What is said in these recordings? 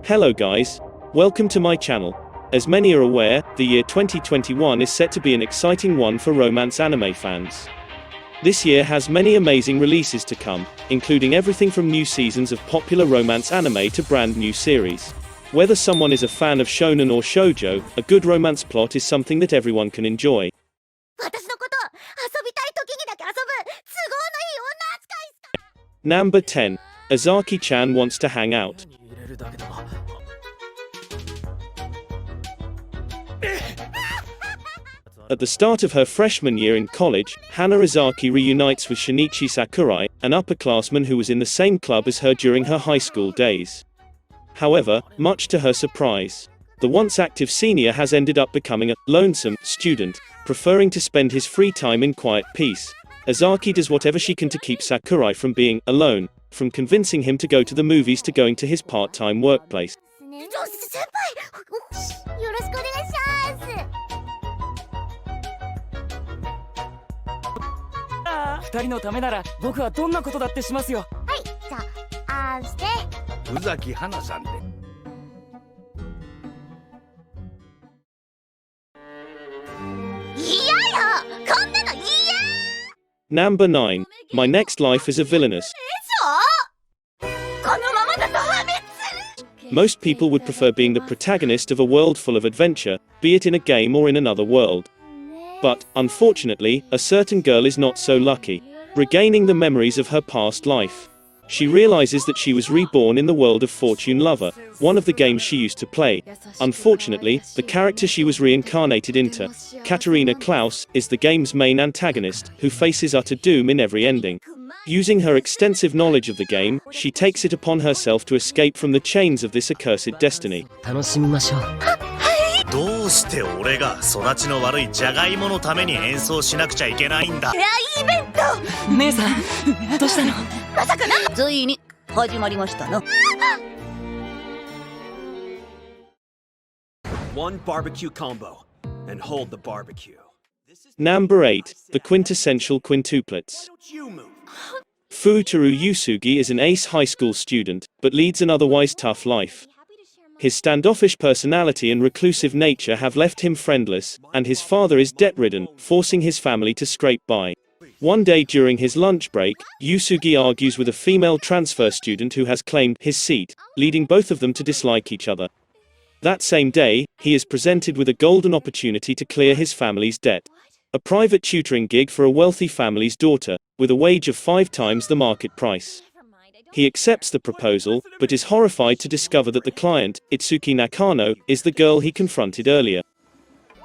Hello guys, welcome to my channel. As many are aware, the year 2021 is set to be an exciting one for romance anime fans. This year has many amazing releases to come, including everything from new seasons of popular romance anime to brand new series. Whether someone is a fan of shonen or shoujo, a good romance plot is something that everyone can enjoy. Number 10. Azakichan wants to hang out. At the start of her freshman year in college, Hana Azaki reunites with Shinichi Sakurai, an upperclassman who was in the same club as her during her high school days. However, much to her surprise, the once active senior has ended up becoming a lonesome student, preferring to spend his free time in quiet peace. Azaki does whatever she can to keep Sakurai from being alone, from convincing him to go to the movies to going to his part-time workplace. Number 9. My next life is a villainess. Most people would prefer being the protagonist of a world full of adventure, be it in a game or in another world. But, unfortunately, a certain girl is not so lucky, regaining the memories of her past life. She realizes that she was reborn in the world of Fortune Lover, one of the games she used to play. Unfortunately, the character she was reincarnated into, Katarina Klaus, is the game's main antagonist, who faces utter doom in every ending. Using her extensive knowledge of the game, she takes it upon herself to escape from the chains of this accursed destiny. One barbecue combo, and hold the barbecue. Number 8. The Quintessential Quintuplets. Futaro Yusugi is an ace high school student, but leads an otherwise tough life. His standoffish personality and reclusive nature have left him friendless, and his father is debt-ridden, forcing his family to scrape by. One day during his lunch break, Yusugi argues with a female transfer student who has claimed his seat, leading both of them to dislike each other. That same day, he is presented with a golden opportunity to clear his family's debt. A private tutoring gig for a wealthy family's daughter, with a wage of 5 times the market price. He accepts the proposal, but is horrified to discover that the client, Itsuki Nakano, is the girl he confronted earlier.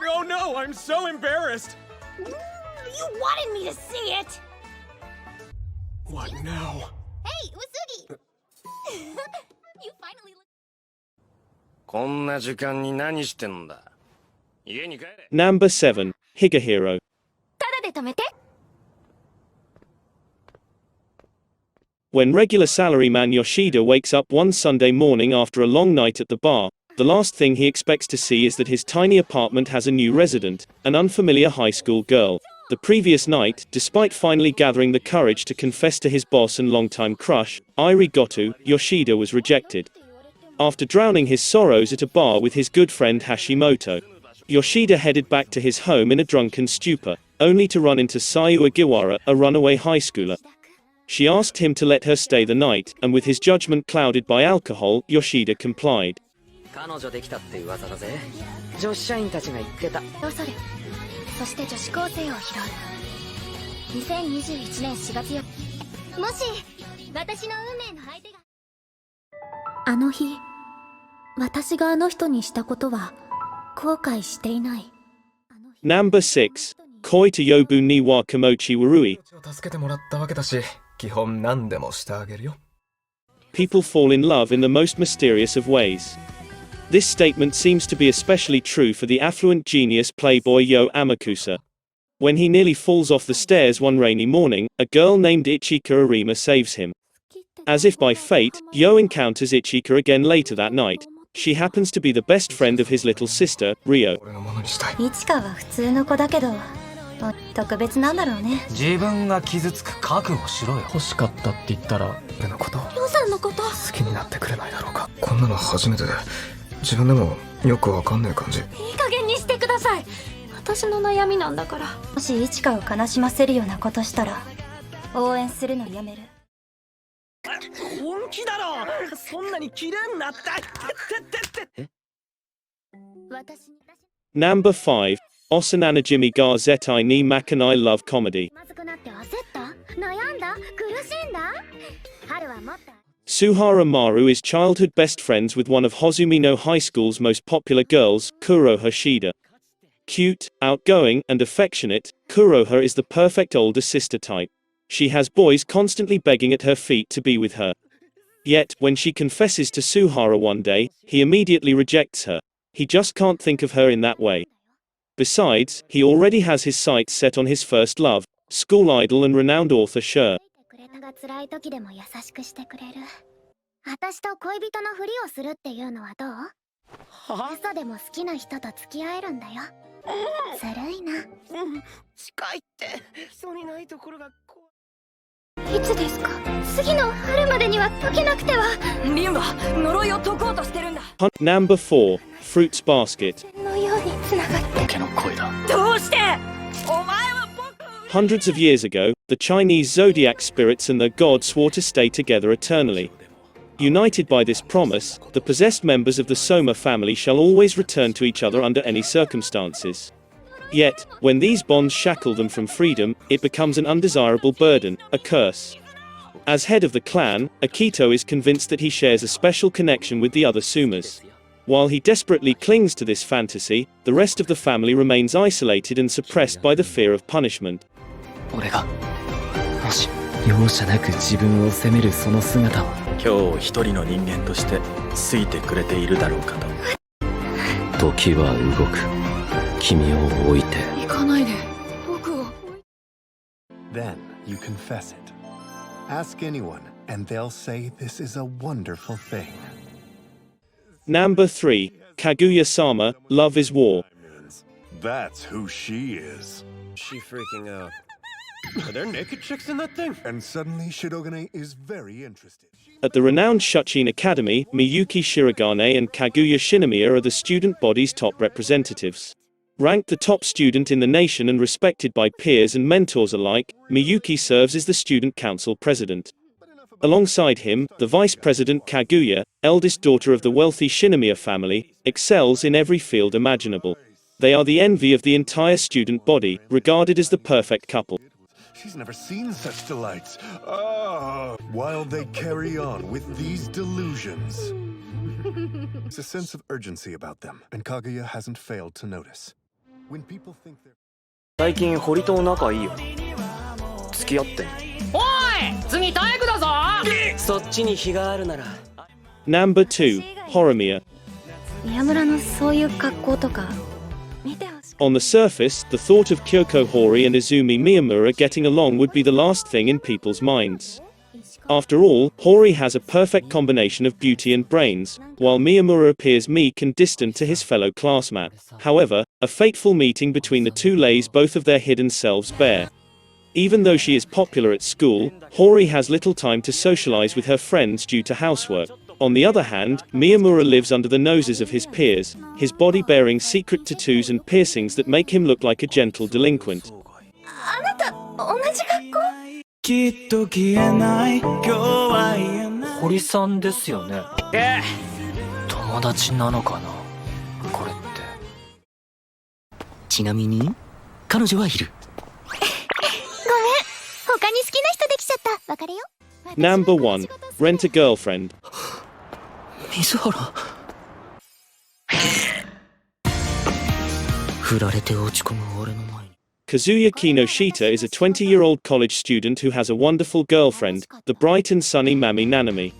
Oh no, I'm so embarrassed! You wanted me to see it! What now? Hey, Usugi! You finally Number 7. Higehiro. When regular salaryman Yoshida wakes up one Sunday morning after a long night at the bar, the last thing he expects to see is that his tiny apartment has a new resident, an unfamiliar high school girl. The previous night, despite finally gathering the courage to confess to his boss and longtime crush, Iri Goto, Yoshida was rejected. After drowning his sorrows at a bar with his good friend Hashimoto, Yoshida headed back to his home in a drunken stupor, only to run into Sayu Agiwara, a runaway high schooler. She asked him to let her stay the night, and with his judgment clouded by alcohol, Yoshida complied. Number 6. Koi to Yobu ni wa Kimochi Warui. People fall in love in the most mysterious of ways. This statement seems to be especially true for the affluent genius playboy Yo Amakusa. When he nearly falls off the stairs one rainy morning, a girl named Ichika Horimiya saves him. As if by fate, Yo encounters Ichika again later that night. She happens to be the best friend of his little sister, Ryo. 特別なんだろうね。自分が傷つく覚悟しろよ。欲しかったって言ったら俺のことりょうさんのこと好きになってくれないだろうか。こんなの初めてで自分でもよくわかんない感じ。いい加減にしてください。私の悩みなんだから。もし一花を悲しませるようなことしたら応援するのやめる。本気だろ。そんなに綺麗になった。私に Number 5. Osananajimi ga zetai ni makanai love comedy. まずくなって焦った？悩んだ？苦しんだ？春はもっと Suharamaru is childhood best friends with one of Hozumi no High School's most popular girls, Kuroha Shida. Cute, outgoing, and affectionate, Kuroha is the perfect older sister type. She has boys constantly begging at her feet to be with her. Yet, when she confesses to Suhara one day, he immediately rejects her. He just can't think of her in that way. Besides, he already has his sights set on his first love, school idol and renowned author Sher. くれたが辛い時でも優しくしてくれる。私と恋人のふりをするっていうのはどう？嘘でも好きな人と付き合えるんだよ。ずるいな。近いってそうにないところが怖い。いつですか？次の春までには解けなくては。リンは呪いを解こうとしてるんだ。 Number 4. Fruits Basket. のように繋がって。毛の声だ。どうしてお前は僕を Hundreds of years ago, the Chinese zodiac spirits and their god swore to stay together eternally. United by this promise, the possessed members of the Soma family shall always return to each other under any circumstances. Yet, when these bonds shackle them from freedom, it becomes an undesirable burden, a curse. As head of the clan, Akito is convinced that he shares a special connection with the other Sumas. While he desperately clings to this fantasy, the rest of the family remains isolated and suppressed by the fear of punishment. 俺がもし容赦なく自分を責めるその姿を今日一人の人間としてついてくれているだろうかと。時は動く。君を置いて行かないで僕を。 Then you confess it. Ask anyone, and they'll say this is a wonderful thing. Number 3. Kaguyasama, Love is War. That's who she is. She freaking out. Are there naked chicks in that thing? And suddenly Shirogane is very interested. At the renowned Shuchin Academy, Miyuki Shirogane and Kaguya Shinomiya are the student body's top representatives. Ranked the top student in the nation and respected by peers and mentors alike, Miyuki serves as the student council president. Alongside him, the vice president Kaguya, eldest daughter of the wealthy Shinomiya family, excels in every field imaginable. They are the envy of the entire student body, regarded as the perfect couple. She's never seen such delights. Oh, while they carry on with these delusions. There's a sense of urgency about them, and Kaguya hasn't failed to notice. When people think they're 最近堀と仲いいよ。付き合ってん。おい次体育だぞ。そっちに非があるなら。Number 2. Horimiya. 宮村のそういう格好とか見てほしい。 On the surface, the thought of Kyoko Hori and Izumi Miyamura getting along would be the last thing in people's minds. After all, Hori has a perfect combination of beauty and brains, while Miyamura appears meek and distant to his fellow classmate. However, a fateful meeting between the two lays both of their hidden selves bare. Even though she is popular at school, Hori has little time to socialize with her friends due to housework. On the other hand, Miyamura lives under the noses of his peers, his body bearing secret tattoos and piercings that make him look like a gentle delinquent. あなた同じ格好？きっと消えない今日は言えない。堀さんですよね。友達なのかなこれって。ちなみに彼女はいる。ごめん、他に好きな人できちゃった。別れよ。 Number 1. Rent a Girlfriend. 水原。振られて落ち込む俺の前に。 Kazuya Kinoshita is a 20-year-old college student who has a wonderful girlfriend, the bright and sunny Mami Nanami.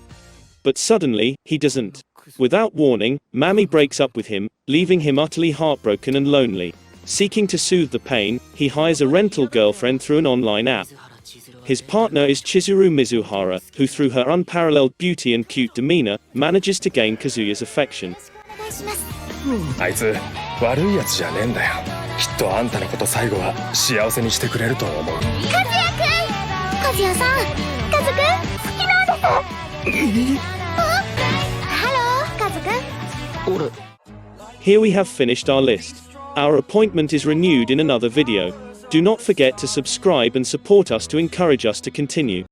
But suddenly, he doesn't. Without warning, Mami breaks up with him, leaving him utterly heartbroken and lonely. Seeking to soothe the pain, he hires a rental girlfriend through an online app. His partner is Chizuru Mizuhara, who through her unparalleled beauty and cute demeanor, manages to gain Kazuya's affection. あいつ悪いやつじゃねえんだよ。きっとあんたのこと最後は幸せにしてくれると思う。和也さん、カズくん、好きなんです。ハロー、カズくん。俺 Here we have finished our list. Our appointment is renewed in another video. Do not forget to subscribe and support us to encourage us to continue.